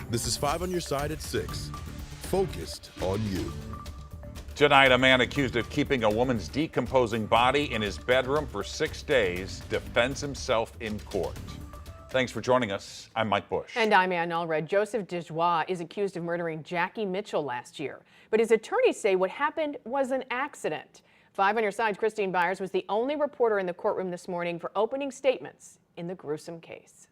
This is 5 on your side at 6. Focused on you. Tonight, a man accused of keeping a woman's decomposing body in his bedroom for 6 days defends himself in court. Thanks for joining us. I'm Mike Bush. And I'm Ann Allred. Joseph Dejoie is accused of murdering Jackie Mitchell last year. But his attorneys say what happened was an accident. 5 on your side's Christine Byers was the only reporter in the courtroom this morning for opening statements in the gruesome case.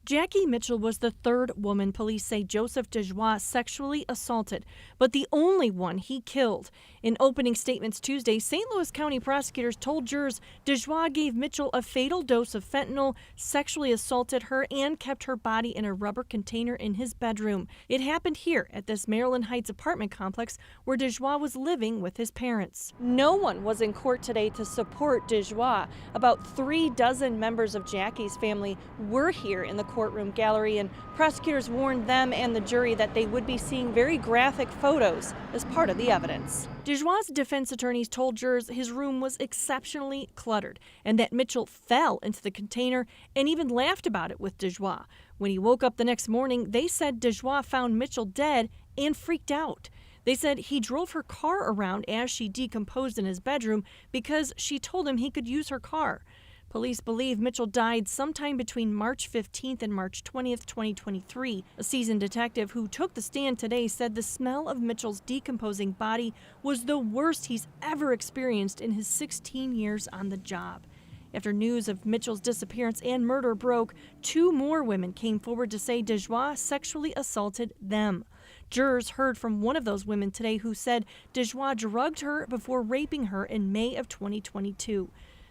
Jackie Mitchell was the third woman police say Joseph Dejoie sexually assaulted, but the only one he killed. In opening statements Tuesday, St. Louis County prosecutors told jurors Dejoie gave Mitchell a fatal dose of fentanyl, sexually assaulted her, and kept her body in a rubber container in his bedroom. It happened here at this Maryland Heights apartment complex where Dejoie was living with his parents. No one was in court today to support Dejoie. About 36 members of Jackie's family were here in the courtroom gallery, and prosecutors warned them and the jury that they would be seeing very graphic photos as part of the evidence. Dejoie's defense attorneys told jurors his room was exceptionally cluttered and that Mitchell fell into the container and even laughed about it with Dejoie. When he woke up the next morning, they said Dejoie found Mitchell dead and freaked out. They said he drove her car around as she decomposed in his bedroom because she told him he could use her car. Police believe Mitchell died sometime between March 15th and March 20th, 2023. A seasoned detective who took the stand today said the smell of Mitchell's decomposing body was the worst he's ever experienced in his 16 years on the job. After news of Mitchell's disappearance and murder broke, 2 more women came forward to say Dejoie sexually assaulted them. Jurors heard from one of those women today who said Dejoie drugged her before raping her in May of 2022.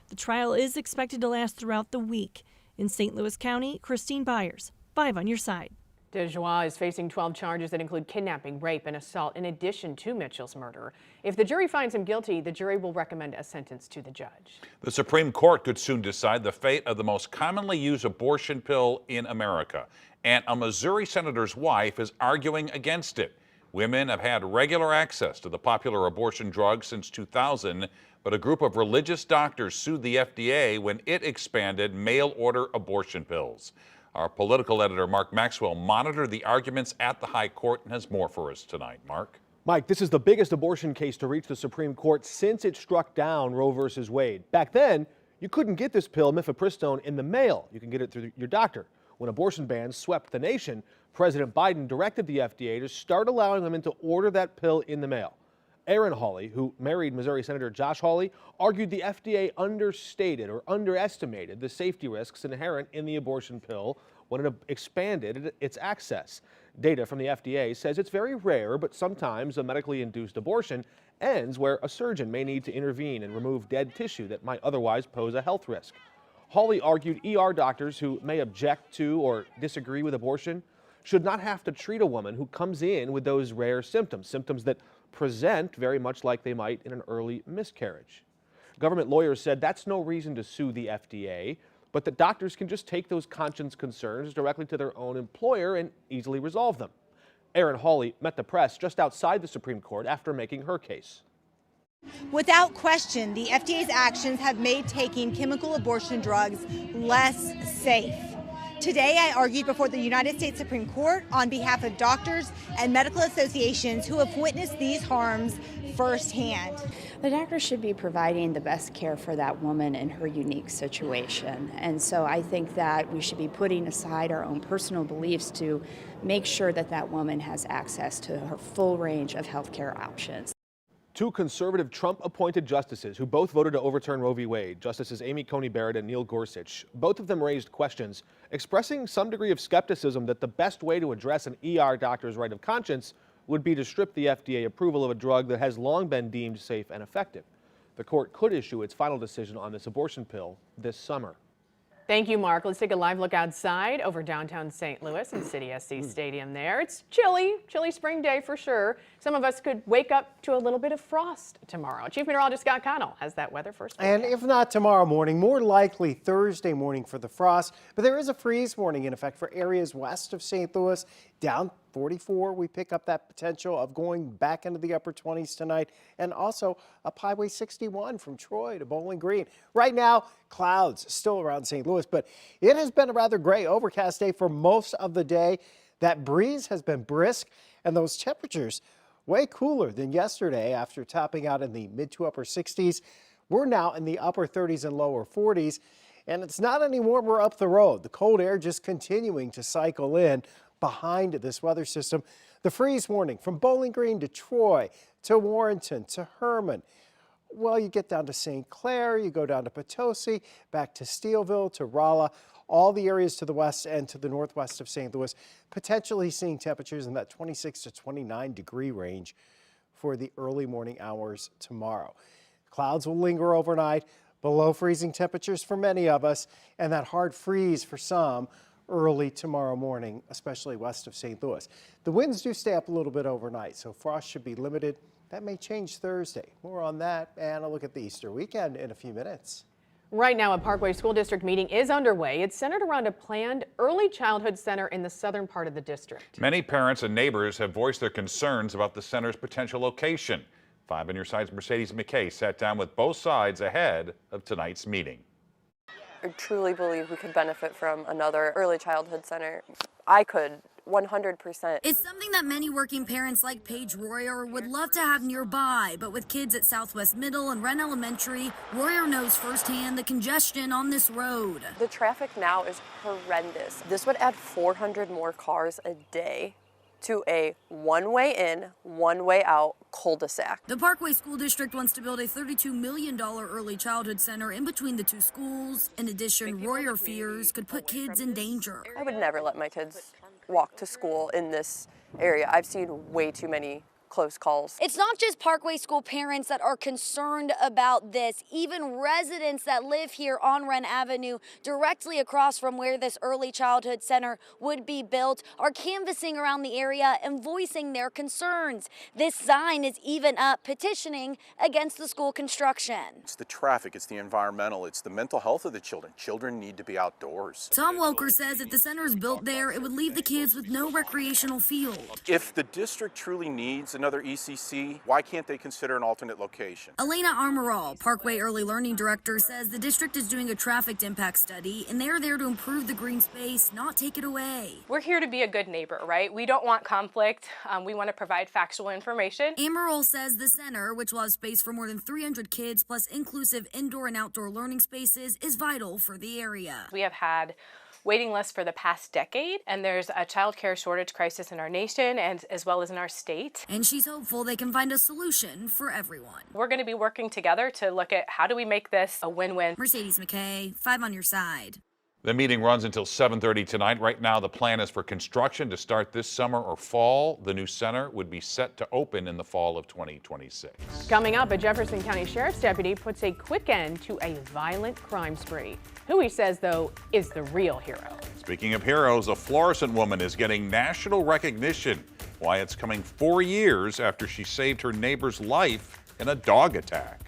The trial is expected to last throughout the week. In St. Louis County, Christine Byers, 5 on your side. Dejoie is facing 12 charges that include kidnapping, rape, and assault in addition to Mitchell's murder. If the jury finds him guilty, the jury will recommend a sentence to the judge. The Supreme Court could soon decide the fate of the most commonly used abortion pill in America, and a Missouri senator's wife is arguing against it. Women have had regular access to the popular abortion drug since 2000, but a group of religious doctors sued the FDA when it expanded mail-order abortion pills. Our political editor, Mark Maxwell, monitored the arguments at the High Court and has more for us tonight. Mark? Mike, this is the biggest abortion case to reach the Supreme Court since it struck down Roe versus Wade. Back then, you couldn't get this pill, mifepristone, in the mail. You can get it through your doctor. When abortion bans swept the nation, President Biden directed the FDA to start allowing women to order that pill in the mail. Aaron Hawley, who married Missouri Senator Josh Hawley, argued the FDA understated or underestimated the safety risks inherent in the abortion pill when it expanded its access. Data from the FDA says it's very rare, but sometimes a medically induced abortion ends where a surgeon may need to intervene and remove dead tissue that might otherwise pose a health risk. Hawley argued ER doctors who may object to or disagree with abortion should not have to treat a woman who comes in with those rare symptoms that present very much like they might in an early miscarriage. Government lawyers said that's no reason to sue the FDA, but that doctors can just take those conscience concerns directly to their own employer and easily resolve them. Aaron Hawley met the press just outside the Supreme Court after making her case. Without question, the FDA's actions have made taking chemical abortion drugs less safe. Today, I argued before the United States Supreme Court on behalf of doctors and medical associations who have witnessed these harms firsthand. The doctor should be providing the best care for that woman in her unique situation. And so I think that we should be putting aside our own personal beliefs to make sure that that woman has access to her full range of health care options. 2 conservative Trump-appointed justices who both voted to overturn Roe v. Wade, Justices Amy Coney Barrett and Neil Gorsuch, both of them raised questions, expressing some degree of skepticism that the best way to address an ER doctor's right of conscience would be to strip the FDA approval of a drug that has long been deemed safe and effective. The court could issue its final decision on this abortion pill this summer. Thank you, Mark. Let's take a live look outside over downtown St. Louis and City SC Stadium there. It's chilly spring day for sure. Some of us could wake up to a little bit of frost tomorrow. Chief Meteorologist Scott Connell has that weather first. And if not tomorrow morning, more likely Thursday morning for the frost. But there is a freeze warning in effect for areas west of St. Louis. Down 44, we pick up that potential of going back into the upper 20s tonight, and also up Highway 61 from Troy to Bowling Green. Right now, clouds still around St. Louis, but it has been a rather gray, overcast day for most of the day. That breeze has been brisk, and those temperatures way cooler than yesterday after topping out in the mid to upper 60s. We're now in the upper 30s and lower 40s, and it's not any warmer up the road. The cold air just continuing to cycle in behind this weather system. The freeze warning from Bowling Green to Troy to Warrenton to Herman. Well, you get down to St. Clair, you go down to Potosi, back to Steelville, to Rolla, all the areas to the west and to the northwest of St. Louis, potentially seeing temperatures in that 26 to 29 degree range for the early morning hours tomorrow. Clouds will linger overnight, below freezing temperatures for many of us, and that hard freeze for some early tomorrow morning, especially west of St. Louis. The winds do stay up a little bit overnight, so frost should be limited. That may change Thursday. More on that and a look at the Easter weekend in a few minutes. Right now, a Parkway School District meeting is underway. It's centered around a planned early childhood center in the southern part of the district. Many parents and neighbors have voiced their concerns about the center's potential location. 5 on your side's Mercedes McKay sat down with both sides ahead of tonight's meeting. I truly believe we could benefit from another early childhood center. I could 100%. It's something that many working parents like Paige Royer would love to have nearby, but with kids at Southwest Middle and Wren Elementary, Royer knows firsthand the congestion on this road. The traffic now is horrendous. This would add 400 more cars a day to a one-way in, one-way out cul-de-sac. The Parkway School District wants to build a $32 million early childhood center in between the two schools. In addition, Royer fears could put kids in danger. I would never let my kids walk to school in this area. I've seen way too many close calls. It's not just Parkway School parents that are concerned about this. Even residents that live here on Wren Avenue, directly across from where this early childhood center would be built, are canvassing around the area and voicing their concerns. This sign is even up petitioning against the school construction. It's the traffic, it's the environmental, it's the mental health of the children. Children need to be outdoors. Tom Welker says if the center is built there, it would leave the kids with no recreational field. If the district truly needs another ECC, why can't they consider an alternate location? Elena Armorall, Parkway Early Learning Director, says the district is doing a traffic impact study and they're there to improve the green space, not take it away. We're here to be a good neighbor, right? We don't want conflict. We want to provide factual information. Armorall says the center, which will have space for more than 300 kids plus inclusive indoor and outdoor learning spaces, is vital for the area. We have had waiting lists for the past decade, and there's a child care shortage crisis in our nation and as well as in our state. And she's hopeful they can find a solution for everyone. We're going to be working together to look at how do we make this a win-win. Mercedes McKay, 5 on your side. The meeting runs until 7:30 tonight. Right now, the plan is for construction to start this summer or fall. The new center would be set to open in the fall of 2026. Coming up, a Jefferson County Sheriff's deputy puts a quick end to a violent crime spree. Who he says, though, is the real hero. Speaking of heroes, a Florissant woman is getting national recognition. Why it's coming 4 years after she saved her neighbor's life in a dog attack.